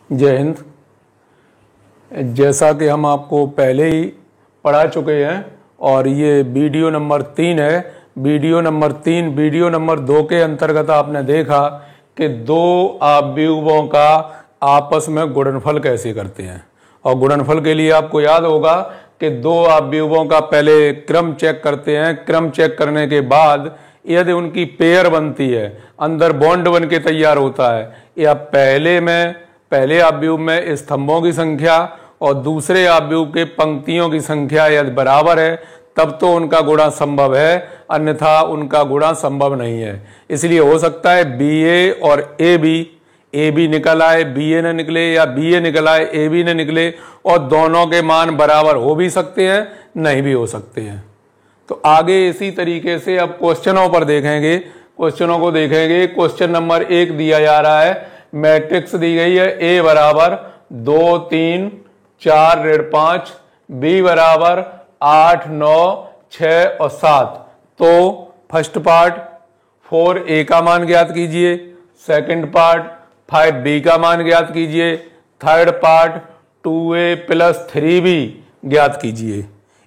जय हिंद। जैसा कि हम आपको पहले ही पढ़ा चुके हैं और ये वीडियो नंबर 3 है। वीडियो नंबर 2 के अंतर्गत आपने देखा कि दो अवयवों का आपस में गुणनफल कैसे करते हैं। और गुणनफल के लिए आपको याद होगा कि दो अवयवों का पहले क्रम चेक करते हैं। क्रम चेक करने के बाद यदि उनकी पेयर बनती है, अंदर बॉन्ड बन के तैयार होता है, या पहले अवयव में स्तंभों की संख्या और दूसरे अवयव के पंक्तियों की संख्या यदि बराबर है, तब तो उनका गुणा संभव है, अन्यथा उनका गुणा संभव नहीं है। इसलिए हो सकता है BA और AB निकल आए, BA न निकले, या BA निकल आए, AB न निकले, और दोनों के मान बराबर हो भी सकते हैं, नहीं भी हो सकते हैं। तो आगे इसी तरीके से अब क्वेश्चनों पर देखेंगे। क्वेश्चनों को देखेंगे। क्वेश्चन नंबर 1 दिया जा रहा है, मैट्रिक्स दी गई है A बराबर 2 3 4 5, B बराबर 8 9 6 और 7। तो फर्स्ट पार्ट 4A का मान ज्ञात कीजिए, सेकंड पार्ट 5B का मान ज्ञात कीजिए, थर्ड पार्ट 2A + 3B ज्ञात कीजिए।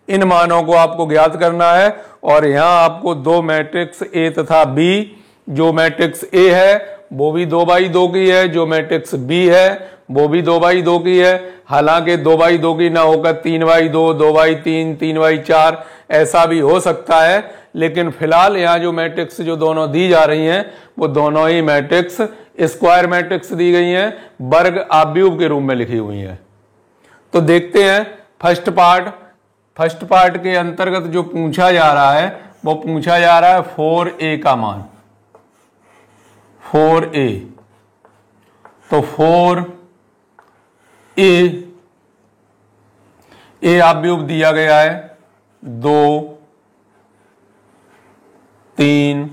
इन मानों को आपको ज्ञात करना है। और यहां आपको दो मैट्रिक्स A तथा B, जो मैट्रिक्स A है वो भी 2x2 की है, जो मैट्रिक्स B है वो भी 2x2 की है। हालांकि 2x2 की ना होकर 3x2, 2x3, 3x4 ऐसा भी हो सकता है, लेकिन फिलहाल यहाँ जो मैट्रिक्स जो दोनों दी जा रही हैं वो दोनों ही मैट्रिक्स स्क्वायर मैट्रिक्स दी गई हैं, वर्ग अवयव के रूप में लिखी हुई हैं। तो देखते हैं फर्स्ट पार्ट के अंतर्गत जो पूछा जा रहा है वो पूछा जा रहा है 4A का मान, 4A। तो 4A अवयव दिया गया है 2 3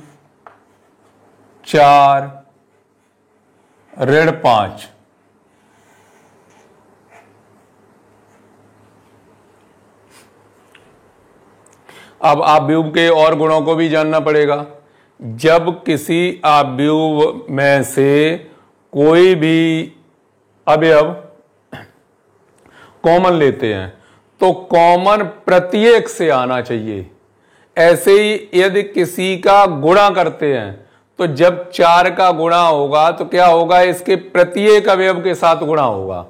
4 5। अब अवयव के और गुणों को भी जानना पड़ेगा। जब किसी अवयव में से कोई भी अवयव कॉमन लेते हैं तो कॉमन प्रत्येक से आना चाहिए। ऐसे ही यदि किसी का गुणा करते हैं तो जब 4 का गुणा होगा तो क्या होगा, इसके प्रत्येक अवयव के साथ गुणा होगा।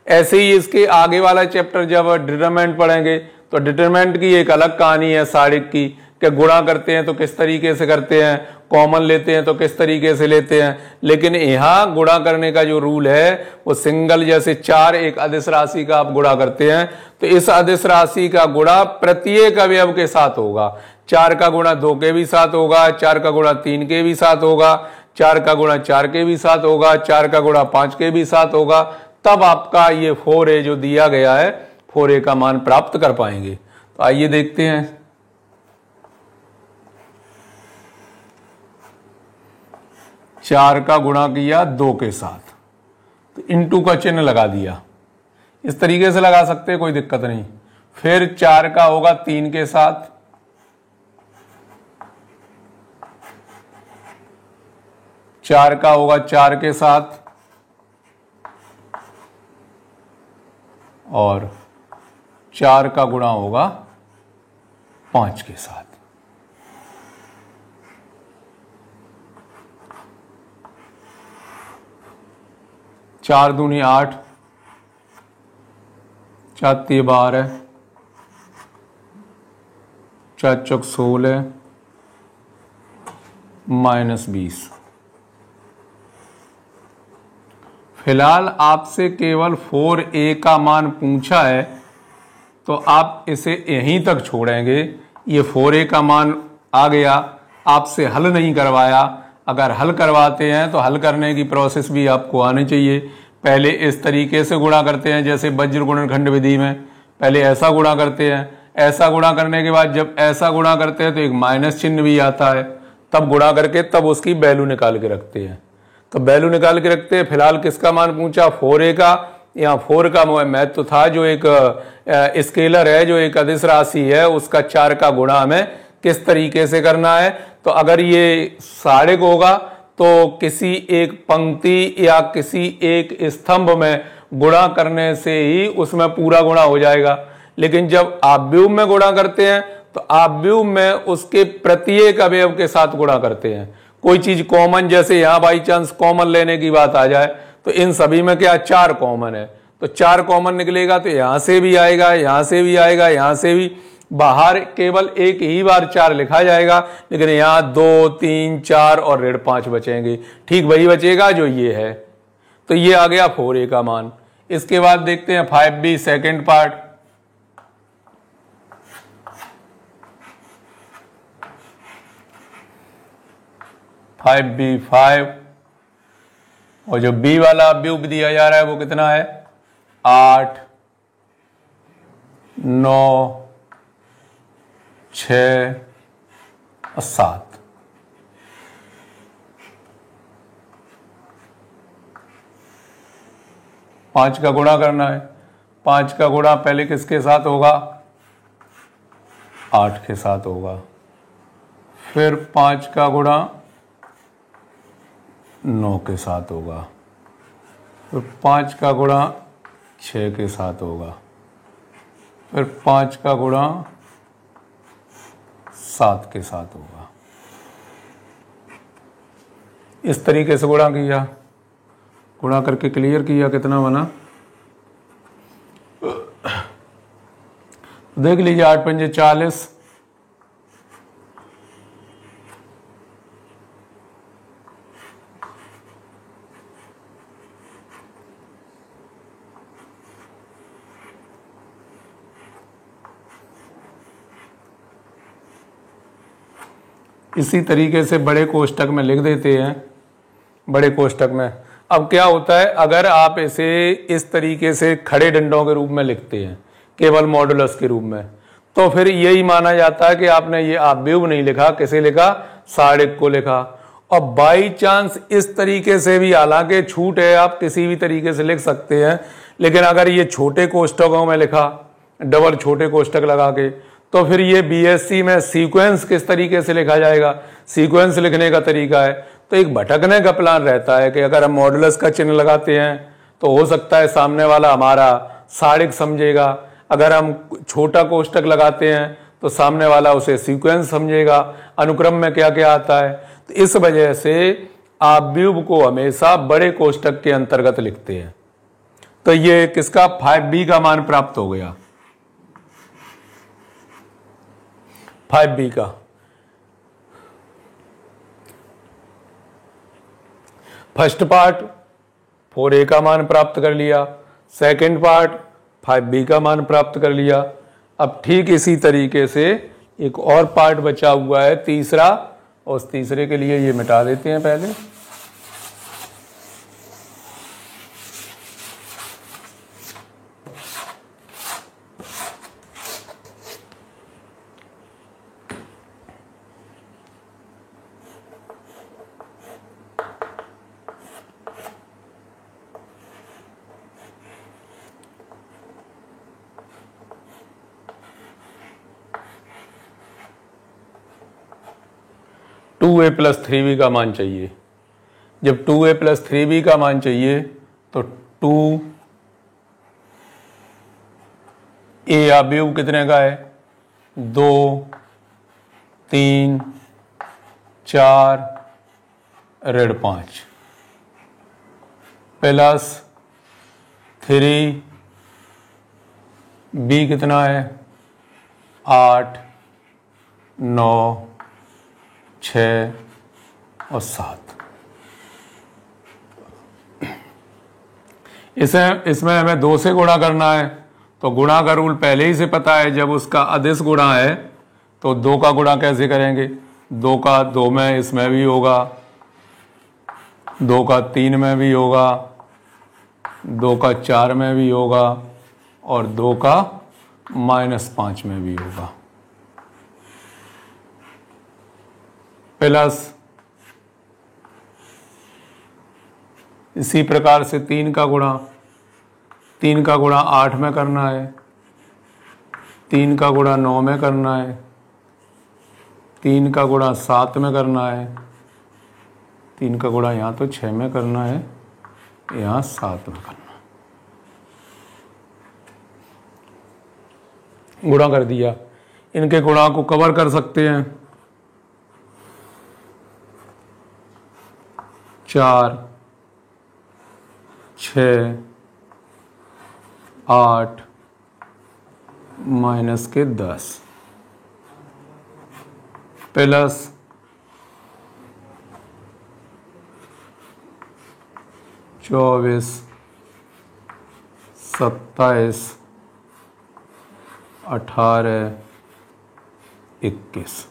ऐसे ही इसके आगे वाला चैप्टर जब डिटरमिनेंट पढ़ेंगे तो डिटरमिनेंट की एक अलग कहानी है सारिक की, कि गुणा करते हैं तो किस तरीके से करते हैं, कॉमन लेते हैं तो किस तरीके से लेते हैं। लेकिन यहां गुणा करने का जो रूल है वो सिंगल, जैसे 4 एक अदिश राशि का आप गुणा करते हैं तो इस अदिश राशि का गुणा प्रत्येक अवयव के साथ होगा। 4 का गुणा 2 के भी साथ होगा, 4 का गुणा 3 के भी साथ होगा, 4 का गुणा 4 के भी साथ होगा, 4 का गुणा 5 के भी साथ होगा। तब आपका ये 4A जो दिया गया है 4A का मान प्राप्त कर पाएंगे। तो आइए देखते हैं। चार का गुणा किया 2 के साथ तो इंटू का चिन्ह लगा दिया। इस तरीके से लगा सकते हैं, कोई दिक्कत नहीं। फिर 4 का होगा 3 के साथ, 4 का होगा 4 के साथ, और 4 का गुणा होगा 5 के साथ। चार दूनी 8, 4 तिये 12, 4 चौक 16 -20। फिलहाल आपसे केवल 4A का मान पूछा है तो आप इसे यहीं तक छोड़ेंगे। ये 4A का मान आ गया, आपसे हल नहीं करवाया। अगर हल करवाते हैं तो हल करने की प्रोसेस भी आपको आनी चाहिए। पहले इस तरीके से गुणा करते हैं, जैसे वज्र गुणनखंड विधि में पहले ऐसा गुणा करते हैं। ऐसा गुणा करने के बाद जब ऐसा गुणा करते हैं तो एक माइनस चिन्ह भी आता है, तब गुणा करके तब उसकी वैल्यू निकाल के रखते हैं। तो वैल्यू निकाल के रखते हैं। फिलहाल किसका मान पूछा, 4A का। यहाँ 4 का महत्व था, जो एक स्केलर है, जो एक अदिश राशि है, उसका 4 का गुणा हमें किस तरीके से करना है। तो अगर ये सारिक होगा तो किसी एक पंक्ति या किसी एक स्तंभ में गुणा करने से ही उसमें पूरा गुणा हो जाएगा। लेकिन जब आव्यूह में गुणा करते हैं तो आव्यूह में उसके प्रत्येक अवयव के साथ गुणा करते हैं। कोई चीज कॉमन, जैसे यहां बाई चांस कॉमन लेने की बात आ जाए तो इन सभी में क्या 4 कॉमन है, तो 4 कॉमन निकलेगा तो यहां से भी आएगा, यहां से भी आएगा, यहां से भी। बाहर केवल एक ही बार 4 लिखा जाएगा, लेकिन यहां 2, 3, 4 और ऋण 5 बचेंगे। ठीक वही बचेगा जो ये है। तो ये आ गया 4a का मान। इसके बाद देखते हैं 5b सेकेंड पार्ट। 5b 5, और जो b वाला अवयव दिया जा रहा है वो कितना है 8, 9, 6 और 7। पांच का गुणा करना है। 5 का गुणा पहले किसके साथ होगा 8 के साथ होगा, फिर 5 का गुणा 9 के साथ होगा, फिर 5 का गुणा 6 के साथ होगा, फिर 5 का गुणा 7 के साथ होगा। इस तरीके से गुणा किया, गुणा करके क्लियर किया, कितना बना देख लीजिए। 8 पंजे 40, इसी तरीके से बड़े कोष्टक में लिख देते हैं। बड़े कोष्टक में अब क्या होता है, अगर आप इसे इस तरीके से खड़े डंडों के रूप में लिखते हैं केवल मॉडुलस के रूप में, तो फिर यही माना जाता है कि आपने ये आव्यूह नहीं लिखा, किसे लिखा साड़िक को लिखा। और बाई चांस इस तरीके से भी, हालांकि छूट है, आप किसी भी तरीके से लिख सकते हैं, लेकिन अगर ये छोटे कोष्टकों में लिखा डबल छोटे कोष्टक लगा के, तो फिर ये बीएससी में सीक्वेंस किस तरीके से लिखा जाएगा। सीक्वेंस लिखने का तरीका है तो एक भटकने का प्लान रहता है कि अगर हम मॉडुलस का चिन्ह लगाते हैं तो हो सकता है सामने वाला हमारा साड़िक समझेगा, अगर हम छोटा कोष्टक लगाते हैं तो सामने वाला उसे सीक्वेंस समझेगा, अनुक्रम में क्या क्या आता है। तो इस वजह से आव्यूह को हमेशा बड़े कोष्टक के अंतर्गत लिखते हैं। तो ये किसका 5b का मान प्राप्त हो गया। 5b का फर्स्ट पार्ट 4a का मान प्राप्त कर लिया, सेकंड पार्ट 5b का मान प्राप्त कर लिया। अब ठीक इसी तरीके से एक और पार्ट बचा हुआ है तीसरा, और उस तीसरे के लिए ये मिटा देते हैं पहले। टू ए प्लस 3b का मान चाहिए। जब 2a प्लस 3b का मान चाहिए तो 2a आव्यूह कितने का है 2, 3, 4 ऋण 5 प्लस 3b कितना है 8, 9, 6 और 7। इसमें हमें 2 से गुणा करना है, तो गुणा का रूल पहले ही से पता है। जब उसका अदिश गुणा है तो 2 का गुणा कैसे करेंगे, 2 का 2 में इसमें भी होगा, 2 का 3 में भी होगा, 2 का 4 में भी होगा, और 2 का -5 में भी होगा। प्लस इसी प्रकार से 3 का गुणा 8 में करना है, 3 का गुणा 9 में करना है, 3 का गुणा 7 में करना है, 3 का गुणा यहाँ तो 6 में करना है, यहाँ 7 में करना। गुणा कर दिया, इनके गुणा को कवर कर सकते हैं। 4, 6, 8 माइनस के 10 प्लस 24, 27, 18, 21।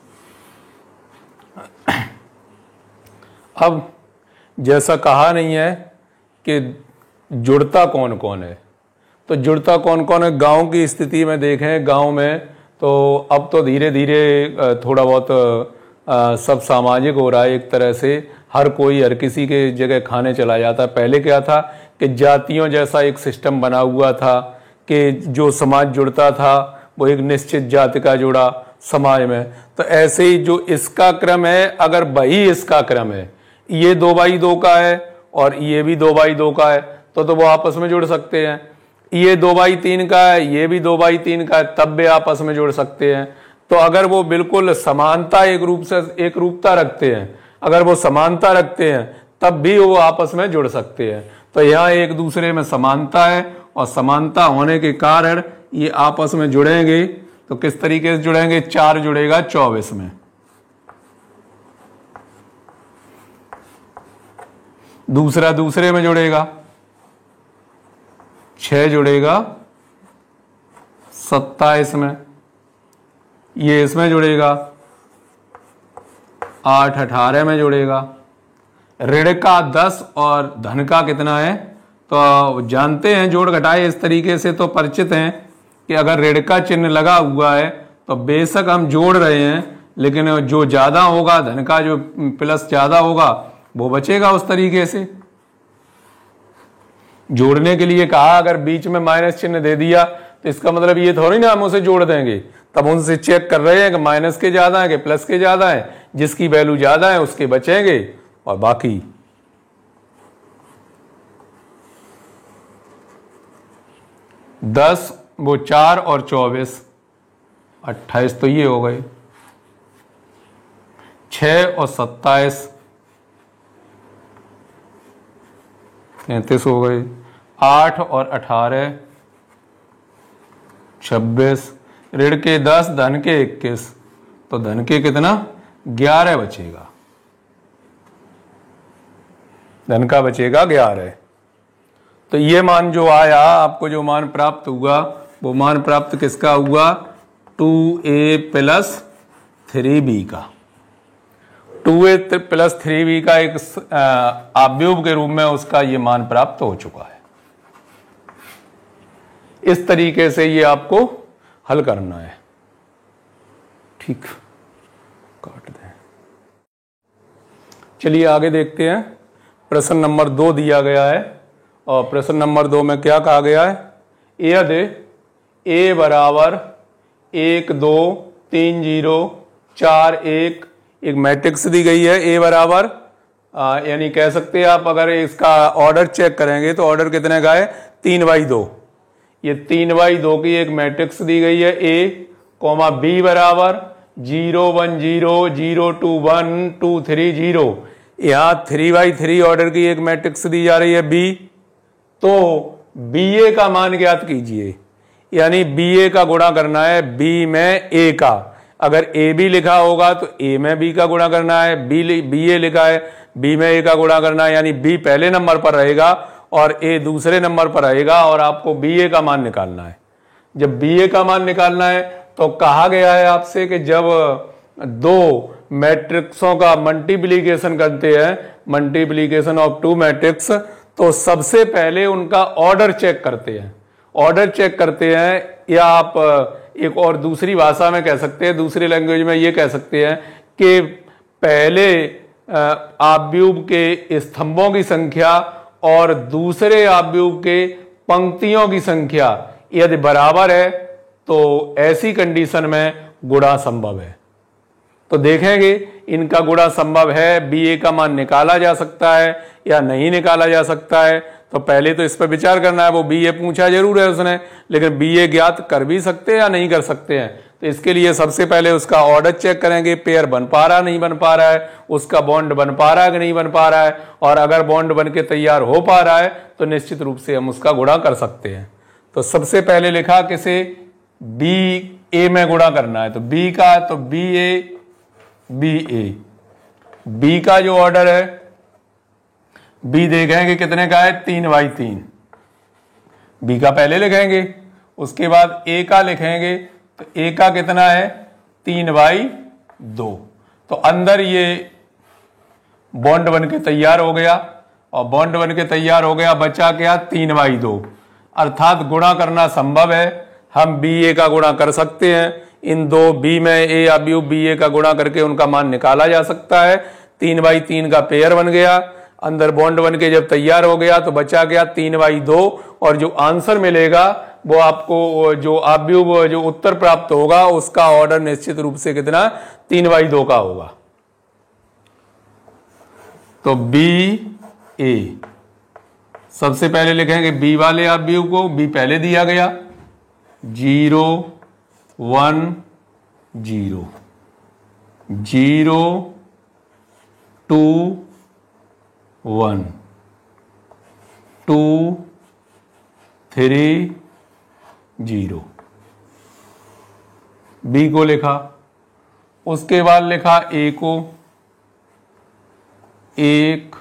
अब जैसा कहा नहीं है कि जुड़ता कौन कौन है, तो जुड़ता कौन कौन है गांव की स्थिति में देखें। गांव में तो अब तो धीरे धीरे थोड़ा बहुत सब सामाजिक हो रहा है एक तरह से, हर कोई हर किसी के जगह खाने चला जाता है। पहले क्या था कि जातियों जैसा एक सिस्टम बना हुआ था कि जो समाज जुड़ता था वो एक निश्चित जाति का जुड़ा समाज में। तो ऐसे ही जो इसका क्रम है, अगर वही इसका क्रम है, ये 2/2 का है और ये भी 2/2 का है, तो वो आपस में जुड़ सकते हैं। ये 2/3 का है, ये भी 2/3 का है, तब भी आपस में जुड़ सकते हैं। तो अगर वो बिल्कुल समानता एक रूपता रखते हैं, अगर वो समानता रखते हैं तब भी वो आपस में जुड़ सकते हैं। तो यहाँ एक दूसरे में समानता है और समानता होने के कारण ये आपस में जुड़ेंगे। तो किस तरीके से जुड़ेंगे? 4 जुड़ेगा 24 में, दूसरा दूसरे में जुड़ेगा, 6 जुड़ेगा 27 में, ये इसमें जुड़ेगा, 8 18 में जुड़ेगा। ऋण का 10 और धन का कितना है तो जानते हैं, जोड़ घटाए इस तरीके से तो परिचित हैं कि अगर ऋण का चिन्ह लगा हुआ है तो बेशक हम जोड़ रहे हैं, लेकिन जो ज्यादा होगा, धन का जो प्लस ज्यादा होगा वो बचेगा उस तरीके से। जोड़ने के लिए कहा, अगर बीच में माइनस चिन्ह दे दिया तो इसका मतलब ये थोड़ी ना हम उसे जोड़ देंगे, तब उनसे चेक कर रहे हैं कि माइनस के ज्यादा है कि प्लस के ज्यादा है। जिसकी वैल्यू ज्यादा है उसके बचेंगे और बाकी 10 वो 4 और 24 28 तो ये हो गए, 6 और 27 33 हो गए, 8 और 18 26, ऋण के 10 धन के 21, तो धन के कितना 11 बचेगा, धन का बचेगा 11। तो ये मान जो आया, आपको जो मान प्राप्त हुआ वो मान प्राप्त किसका हुआ? 2a + 3b का। 2a + 3b का एक आव्यूह के रूप में उसका ये मान प्राप्त हो चुका है। इस तरीके से ये आपको हल करना है। ठीक, काट दें। चलिए आगे देखते हैं। प्रश्न नंबर 2 दिया गया है और प्रश्न नंबर 2 में क्या कहा गया है? यदि a बराबर 1 2 3 0 4 1 एक मैट्रिक्स दी गई है, a बराबर यानी कह सकते हैं आप, अगर इसका ऑर्डर चेक करेंगे तो ऑर्डर कितने का है? 3/2। ये 3/2 की एक मैट्रिक्स दी गई है a, b बराबर 0 1 0 0 2 1 2 3 0। यहाँ 3/3 ऑर्डर की एक मैट्रिक्स दी जा रही है b। तो ba का मान ज्ञात कीजिए, यानी ba का गुणा करना है b में a का। अगर a b लिखा होगा तो a में b का गुणा करना है, ba लिखा है b में a का गुणा करना है, यानी b पहले नंबर पर रहेगा और a दूसरे नंबर पर रहेगा और आपको ba का मान निकालना है। जब ba का मान निकालना है तो कहा गया है आपसे कि जब दो मैट्रिक्सों का मल्टीप्लीकेशन करते हैं, मल्टीप्लीकेशन ऑफ 2 मैट्रिक्स, तो सबसे पहले उनका ऑर्डर चेक करते हैं। ऑर्डर चेक करते हैं, या आप एक और दूसरी भाषा में कह सकते हैं, दूसरी लैंग्वेज में ये कह सकते हैं कि पहले आव्यूह के स्तंभों की संख्या और दूसरे आव्यूह के पंक्तियों की संख्या यदि बराबर है तो ऐसी कंडीशन में गुणा संभव है। तो देखेंगे इनका गुणा संभव है, बी ए का मान निकाला जा सकता है या नहीं निकाला जा सकता है। तो पहले तो इस पर विचार करना है। वो बी ए पूछा जरूर है उसने, लेकिन बी ए ज्ञात कर भी सकते हैं या नहीं कर सकते हैं। तो इसके लिए सबसे पहले उसका ऑर्डर चेक करेंगे, पेयर बन पा रहा नहीं बन पा रहा है, उसका बॉन्ड बन पा रहा है कि नहीं बन पा रहा है, और अगर बॉन्ड बन के तैयार हो पा रहा है तो निश्चित रूप से हम उसका गुणा कर सकते हैं। तो सबसे पहले लिखा किसे, बी ए में गुणा करना है। तो बी का, तो बी ए, बी ए, बी का जो ऑर्डर है, बी देखेंगे कितने का है, 3/3। बी का पहले लिखेंगे, उसके बाद ए का लिखेंगे। तो ए का कितना है, 3/2। तो अंदर ये बॉन्ड बन के तैयार हो गया, और बॉन्ड बन के तैयार हो गया, बचा क्या, 3/2। अर्थात गुणा करना संभव है। हम बी ए का गुणा कर सकते हैं। इन दो बी में ए अवयव बी ए का गुणा करके उनका मान निकाला जा सकता है। 3/3 का पेयर बन गया, अंदर बॉन्ड बन के जब तैयार हो गया तो बचा गया 3/2। और जो आंसर मिलेगा वो आपको, जो अवयव, जो उत्तर प्राप्त होगा उसका ऑर्डर निश्चित रूप से कितना, 3/2 का होगा। तो बी ए सबसे पहले लिखेंगे बी वाले अवयव को, बी पहले दिया गया 0 1 0 0 2 1 2 3 0। बी को लिखा, उसके बाद लिखा ए को, 1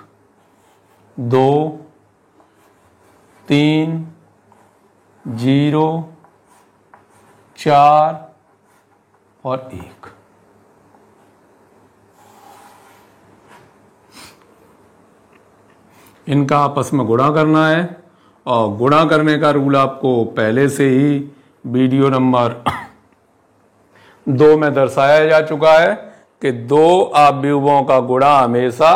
2 3 0 4 और 1। इनका आपस में गुणा करना है, और गुणा करने का रूल आपको पहले से ही वीडियो नंबर 2 में दर्शाया जा चुका है कि दो अवयवों का गुणा हमेशा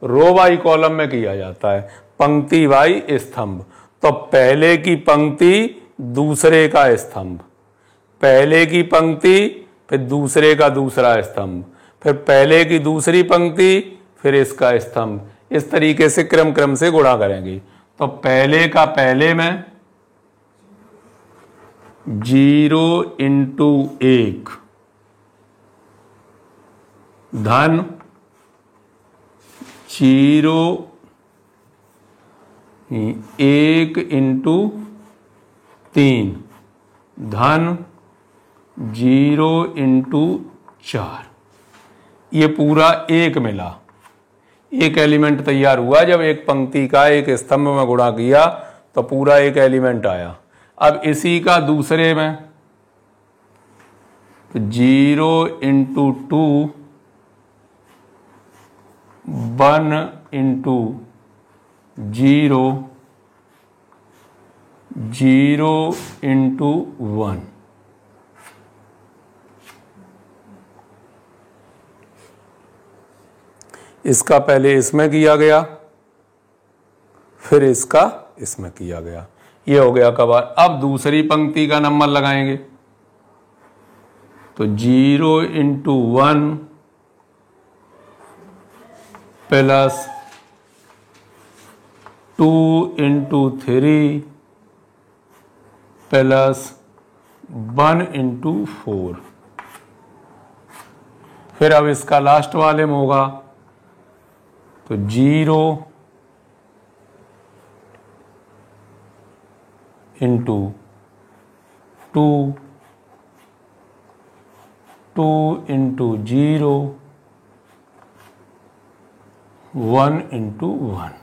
रो बाई कॉलम में किया जाता है, पंक्ति बाई स्तंभ। तो पहले की पंक्ति दूसरे का स्तंभ, पहले की पंक्ति फिर दूसरे का दूसरा स्तंभ, फिर पहले की दूसरी पंक्ति फिर इसका स्तंभ। इस तरीके से क्रम से गुणा करेंगे। तो पहले का पहले में 0 × 1 धन 0 1 × 3 धन 0 × 4। ये पूरा एक मिला, एक एलिमेंट तैयार हुआ। जब एक पंक्ति का एक स्तंभ में गुणा किया तो पूरा एक एलिमेंट आया। अब इसी का दूसरे में 0 × 2 1 × 0 0 × 1। इसका पहले इसमें किया गया, फिर इसका इसमें किया गया। ये हो गया कबार। अब दूसरी पंक्ति का नंबर लगाएंगे। तो 0 × 1 प्लस 2 × 3 प्लस 1 × 4। फिर अब इसका लास्ट वाले में होगा तो 0 × 2 2 × 0 1 × 1।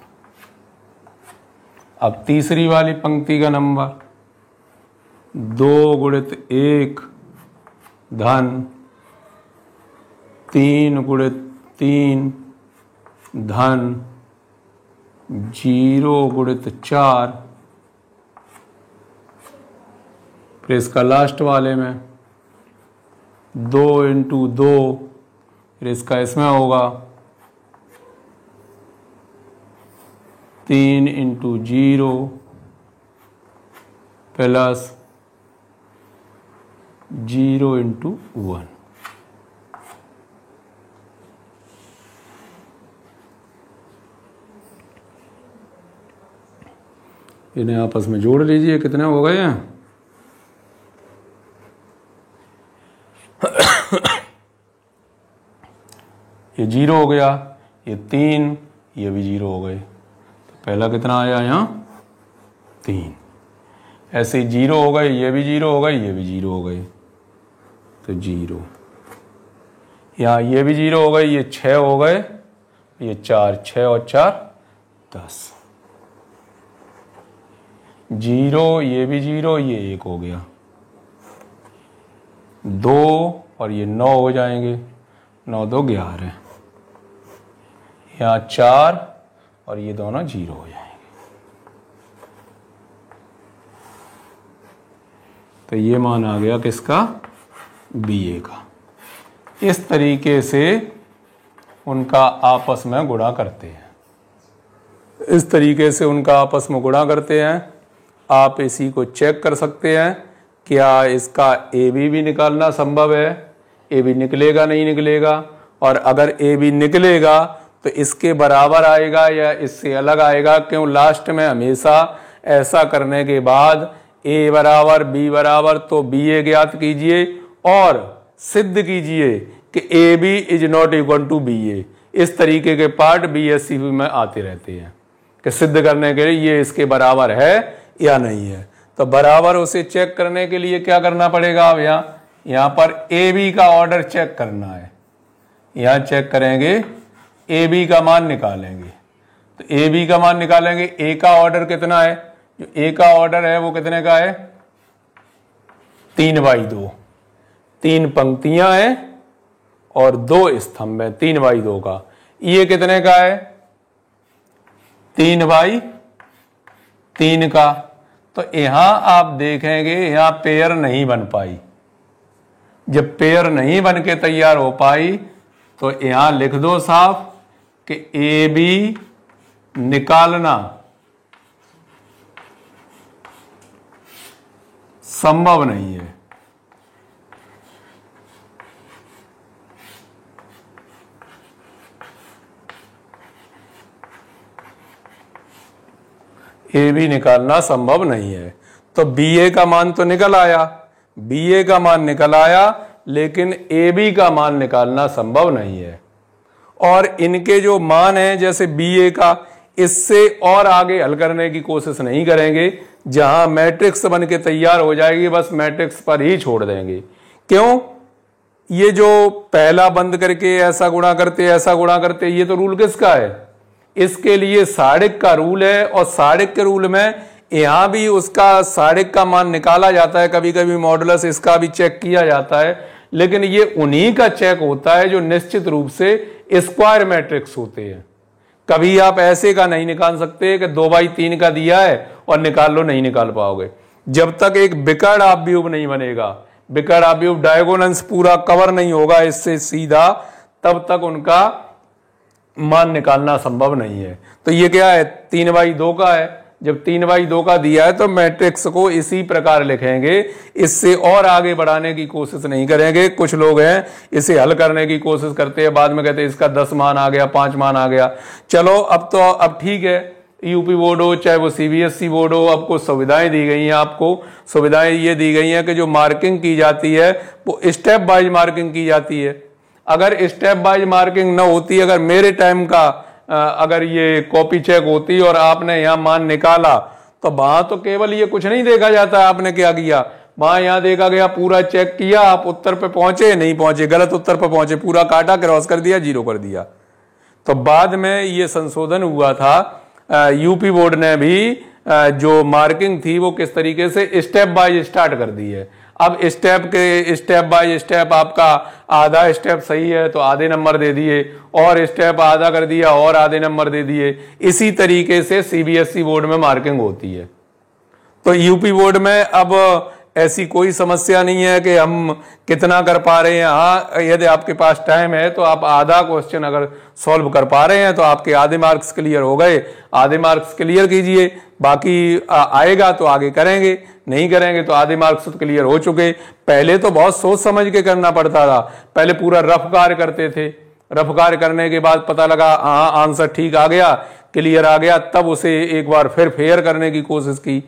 अब तीसरी वाली पंक्ति का नंबर 2 × 1 धन 3 × 3 धन 0 × 4। फिर इसका लास्ट वाले में 2 × 2, फिर इसका इसमें होगा 3 × 0 प्लस 0 × 1। इन्हें आपस में जोड़ लीजिए, कितने हो गए हैं? ये 0 हो गया, ये 3, ये भी 0 हो गए। तो पहला कितना आया यहाँ? 3। ऐसे ही 0 हो गए, ये भी 0 हो गए, ये भी 0 हो गए, तो 0। यहाँ ये भी 0 हो गए, ये 6 हो गए, ये 4, 6 और 4 10। 0, ये भी 0, ये 1 हो गया, 2 और ये 9 हो जाएंगे, 9 2 11। यहाँ 4 और ये दोनों 0 हो जाएंगे। तो ये मान आ गया किसका? BA का। इस तरीके से उनका आपस में गुणा करते हैं, इस तरीके से उनका आपस में गुणा करते हैं। आप इसी को चेक कर सकते हैं, क्या इसका AB भी निकालना संभव है? AB निकलेगा नहीं निकलेगा? और अगर AB निकलेगा तो इसके बराबर आएगा या इससे अलग आएगा? क्यों लास्ट में हमेशा ऐसा करने के बाद A बराबर B बराबर, तो BA ज्ञात कीजिए और सिद्ध कीजिए कि AB is not equal to BA। इस तरीके के पार्ट BSc में आते रहते हैं कि सिद्ध करने के लिए ये इसके बराबर है या नहीं है। तो बराबर उसे चेक करने के लिए क्या करना पड़ेगा? अब यहाँ पर AB का ऑर्डर चेक करना है। यहाँ चेक करेंगे, AB का मान निकालेंगे। तो AB का मान निकालेंगे, A का ऑर्डर कितना है? जो A का ऑर्डर है वो कितने का है? 3/2। 3 पंक्तियां हैं और 2 स्तंभ है, 3/2 का। ये कितने का है? 3/3 का। तो यहां आप देखेंगे, यहां पेयर नहीं बन पाई। जब पेयर नहीं बन के तैयार हो पाई तो यहां लिख दो साफ कि AB निकालना संभव नहीं है। AB निकालना संभव नहीं है। तो BA का मान तो निकल आया, BA का मान निकल आया, लेकिन AB का मान निकालना संभव नहीं है। और इनके जो मान हैं जैसे BA का, इससे और आगे हल करने की कोशिश नहीं करेंगे। जहां मैट्रिक्स बन के तैयार हो जाएगी बस मैट्रिक्स पर ही छोड़ देंगे। क्यों? ये जो पहला बंद करके ऐसा गुणा करते ऐसा गुणा करते, ये तो रूल किसका है? इसके लिए साड़िक का रूल है। और साड़िक के रूल में यहां भी उसका साड़िक का मान निकाला जाता है, कभी कभी मॉडुलस इसका भी चेक किया जाता है, लेकिन ये उन्हीं का चेक होता है जो निश्चित रूप से स्क्वायर मैट्रिक्स होते हैं। कभी आप ऐसे का नहीं निकाल सकते कि 2/3 का दिया है और निकाल लो, नहीं निकाल पाओगे। जब तक एक विकर्ण आव्यूह नहीं बनेगा, विकर्ण आव्यूह डायगोनल्स पूरा कवर नहीं होगा इससे सीधा, तब तक उनका मान निकालना संभव नहीं है। तो ये क्या है? 3/2 का है। जब 3/2 का दिया है तो मैट्रिक्स को इसी प्रकार लिखेंगे, इससे और आगे बढ़ाने की कोशिश नहीं करेंगे। कुछ लोग हैं इसे हल करने की कोशिश करते हैं, बाद में कहते हैं इसका 10 मान आ गया, 5 मान आ गया। चलो अब ठीक है, यूपी बोर्ड हो चाहे वो CBSE बोर्ड हो, आपको सुविधाएं दी गई हैं। आपको सुविधाएं ये दी गई हैं कि जो मार्किंग की जाती है वो स्टेप वाइज मार्किंग की जाती है। अगर स्टेप वाइज मार्किंग न होती, अगर मेरे टाइम का अगर ये कॉपी चेक होती और आपने यहाँ मान निकाला, तो वहां तो केवल ये कुछ नहीं देखा जाता आपने क्या किया, वहां यहाँ देखा गया, पूरा चेक किया, आप उत्तर पे पहुंचे नहीं पहुंचे, गलत उत्तर पे पहुंचे, पूरा काटा, क्रॉस कर दिया, 0 कर दिया। तो बाद में ये संशोधन हुआ था, यूपी बोर्ड ने भी जो मार्किंग थी वो किस तरीके से स्टेप बाय स्टार्ट कर दी है। अब स्टेप बाय स्टेप आपका आधा स्टेप सही है तो आधे नंबर दे दिए, और स्टेप आधा कर दिया और आधे नंबर दे दिए। इसी तरीके से CBSE बोर्ड में मार्किंग होती है। तो यूपी बोर्ड में अब ऐसी कोई समस्या नहीं है कि हम कितना कर पा रहे हैं। हाँ, यदि आपके पास टाइम है तो आप आधा क्वेश्चन अगर सॉल्व कर पा रहे हैं तो आपके आधे मार्क्स क्लियर हो गए, आधे मार्क्स क्लियर कीजिए, बाकी आएगा तो आगे करेंगे, नहीं करेंगे तो आधे मार्क्स तो क्लियर हो चुके। पहले तो बहुत सोच समझ के करना पड़ता था, पहले पूरा रफ कार्य करते थे, रफ कार्य करने के बाद पता लगा हाँ आंसर ठीक आ गया, क्लियर आ गया, तब उसे एक बार फिर फेयर करने की कोशिश की।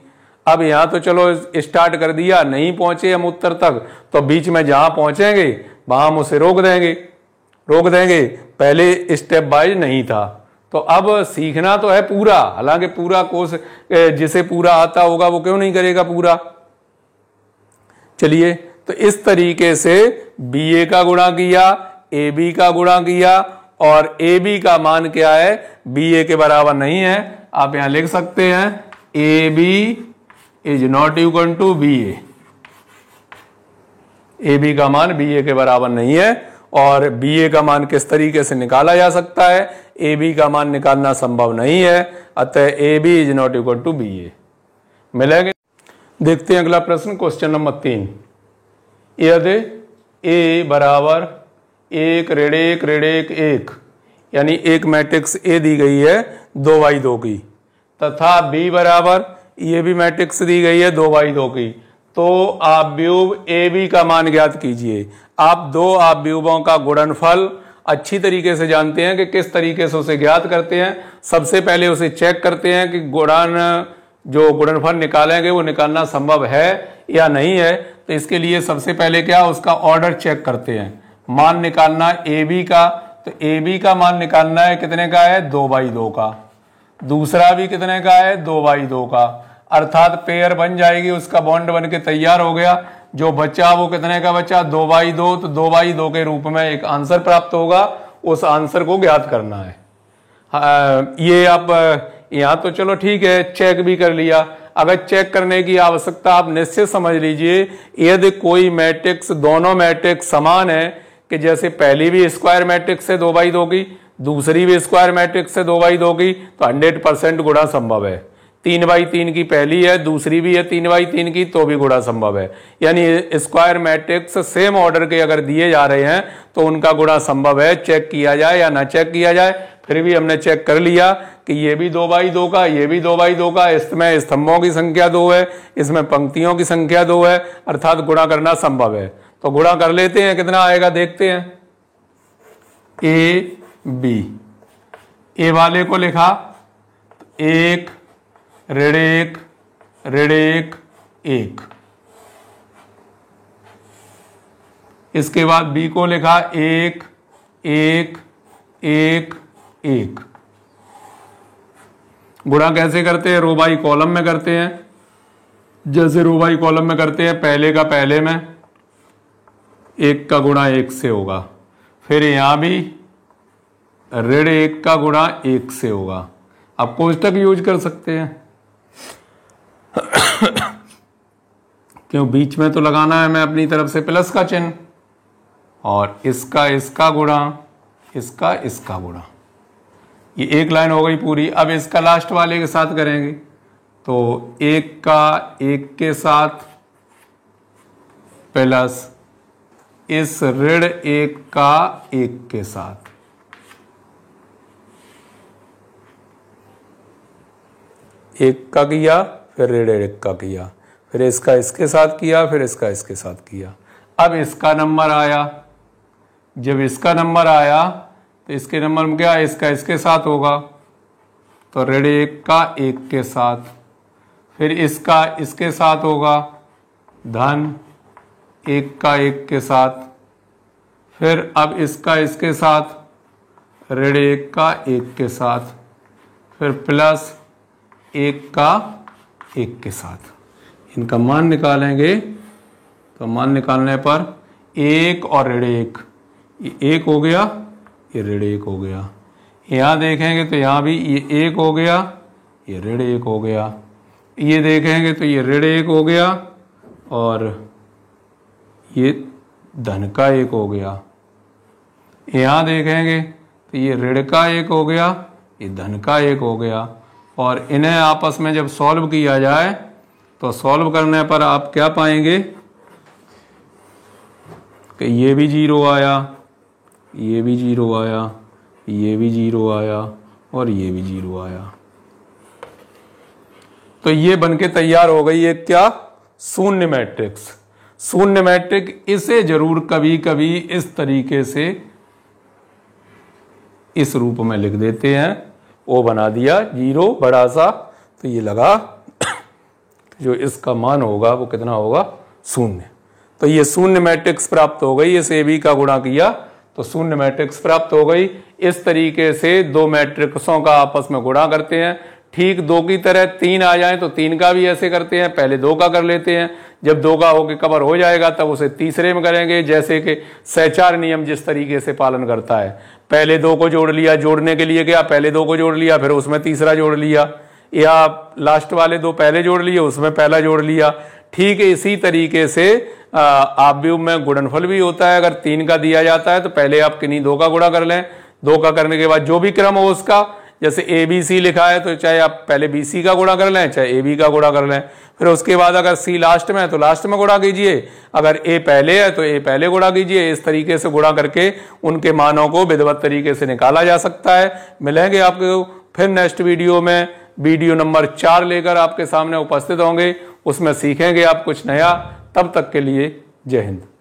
अब यहाँ तो चलो स्टार्ट कर दिया, नहीं पहुंचे हम उत्तर तक, तो बीच में जहां पहुंचेंगे वहां हम उसे रोक देंगे। पहले स्टेप वाइज नहीं था, तो अब सीखना तो है पूरा। हालांकि पूरा कोर्स जिसे पूरा आता होगा वो क्यों नहीं करेगा पूरा। चलिए, तो इस तरीके से BA का गुणा किया, AB का गुणा किया, और AB का मान क्या है, BA के बराबर नहीं है। आप यहां लिख सकते हैं AB is not equal to BA। AB का मान BA के बराबर नहीं है, और BA का मान किस तरीके से निकाला जा सकता है, AB का मान निकालना संभव नहीं है, अतः AB is not equal to BA। मिलेंगे। देखते हैं अगला प्रश्न, क्वेश्चन नंबर 3। यदि A बराबर 1 ऋण 1 ऋण 1 1, यानी एक मैट्रिक्स A दी गई है 2x2 की, तथा B बराबर, ये भी मैट्रिक्स दी गई है 2x2 की, तो आव्यूह AB का मान ज्ञात कीजिए। आप दो आव्यूहों का गुणनफल अच्छी तरीके से जानते हैं कि किस तरीके से उसे ज्ञात करते हैं। सबसे पहले उसे चेक करते हैं कि जो गुणनफल निकालेंगे वो निकालना संभव है या नहीं है। तो इसके लिए सबसे पहले क्या, उसका ऑर्डर चेक करते हैं। मान निकालना AB का, तो AB का मान निकालना है कितने का है, 2x2 का। दूसरा भी कितने का है, 2x2 का, अर्थात पेयर बन जाएगी, उसका बॉन्ड बन के तैयार हो गया। जो बचा वो कितने का बचा, 2x2, तो 2x2 के रूप में एक आंसर प्राप्त होगा, उस आंसर को ज्ञात करना है। ये आप यहाँ तो चलो ठीक है, चेक भी कर लिया। अगर चेक करने की आवश्यकता, आप निश्चित समझ लीजिए, यदि कोई मैट्रिक्स, दोनों मैट्रिक्स समान है, कि जैसे पहली भी स्क्वायर मैट्रिक्स है 2x2 की, दूसरी भी स्क्वायर मैट्रिक्स है 2x2 की, तो 100% गुणा संभव है। 3x3 की पहली है, दूसरी भी है 3x3 की, तो भी गुणा संभव है। यानी स्क्वायर मैट्रिक्स सेम ऑर्डर के अगर दिए जा रहे हैं तो उनका गुणा संभव है, चेक किया जाए या ना चेक किया जाए। फिर भी हमने चेक कर लिया कि ये भी 2x2 का, ये भी 2x2 का, इसमें स्तंभों की संख्या 2 है, इसमें पंक्तियों की संख्या 2 है, अर्थात गुणा करना संभव है। तो गुणा कर लेते हैं, कितना आएगा देखते हैं। AB, ए वाले को लिखा 1 ऋण 1 ऋण 1 1, इसके बाद B को लिखा 1 1 1 1। गुणा कैसे करते हैं, रो बाई कॉलम में करते हैं। जैसे रो बाई कॉलम में करते हैं, पहले का पहले में, 1 का गुणा 1 से होगा, फिर यहां भी ऋण 1 का गुणा 1 से होगा। आप कोष्टक यूज कर सकते हैं क्यों, बीच में तो लगाना है मैं अपनी तरफ से प्लस का चिन्ह, और इसका गुणा, इसका गुणा, ये एक लाइन हो गई पूरी। अब इसका लास्ट वाले के साथ करेंगे, तो 1 का 1 के साथ प्लस इस ऋण 1 का 1 के साथ, एक का किया, फिर ऋण 1 का किया, फिर इसका इसके साथ किया, फिर इसका इसके साथ किया। अब इसका नंबर आया, जब इसका नंबर आया तो इसके नंबर में क्या, इसका इसके साथ होगा, तो ऋण 1 का 1 के साथ, फिर इसका इसके साथ होगा, धन 1 का 1 के साथ, फिर अब इसका इसके साथ ऋण 1 का 1 के साथ, फिर प्लस 1 का 1 के साथ। इनका मान निकालेंगे, तो मान निकालने पर 1 और ऋण 1, ये 1 हो गया, ये ऋण 1 हो गया। यहाँ देखेंगे तो यहाँ भी ये 1 हो गया, ये ऋण 1 हो गया। ये देखेंगे तो ये ऋण 1 हो गया, और ये धन का 1 हो गया। यहाँ देखेंगे तो ये ऋण का 1 हो गया, ये धन का 1 हो गया। और इन्हें आपस में जब सॉल्व किया जाए, तो सॉल्व करने पर आप क्या पाएंगे कि ये भी 0 आया, ये भी 0 आया, ये भी 0 आया, और ये भी 0 आया। तो ये बनके तैयार हो गई है क्या, शून्य मैट्रिक्स। शून्य मैट्रिक्स, इसे जरूर कभी कभी इस तरीके से इस रूप में लिख देते हैं, ओ बना दिया 0 बड़ा सा, तो ये लगा जो इसका मान होगा वो कितना होगा 0। तो ये शून्य मैट्रिक्स प्राप्त हो गई। इस AB का गुणा किया तो शून्य मैट्रिक्स प्राप्त हो गई। इस तरीके से दो मैट्रिक्सों का आपस में गुणा करते हैं। ठीक 2 की तरह 3 आ जाए तो 3 का भी ऐसे करते हैं, पहले 2 का कर लेते हैं, जब 2 का होके कवर हो जाएगा तब उसे तीसरे में करेंगे, जैसे कि सहचार नियम जिस तरीके से पालन करता है। पहले 2 को जोड़ लिया, जोड़ने के लिए क्या, पहले 2 को जोड़ लिया फिर उसमें तीसरा जोड़ लिया, या लास्ट वाले 2 पहले जोड़ लिए उसमें पहला जोड़ लिया। ठीक है, इसी तरीके से आव्यूह में गुणनफल भी होता है। अगर 3 का दिया जाता है तो पहले आप किन्हीं 2 का गुणा कर लें, 2 का करने के बाद जो भी क्रम हो उसका, जैसे ABC लिखा है तो चाहे आप पहले BC का गुणा कर लें चाहे AB का गुणा कर लें, फिर उसके बाद अगर C लास्ट में है तो लास्ट में गुणा कीजिए, अगर A पहले है तो A पहले गुणा कीजिए। इस तरीके से गुणा करके उनके मानों को विधिवत तरीके से निकाला जा सकता है। मिलेंगे आपको फिर नेक्स्ट वीडियो में, वीडियो नंबर 4 लेकर आपके सामने उपस्थित होंगे, उसमें सीखेंगे आप कुछ नया। तब तक के लिए जय हिंद।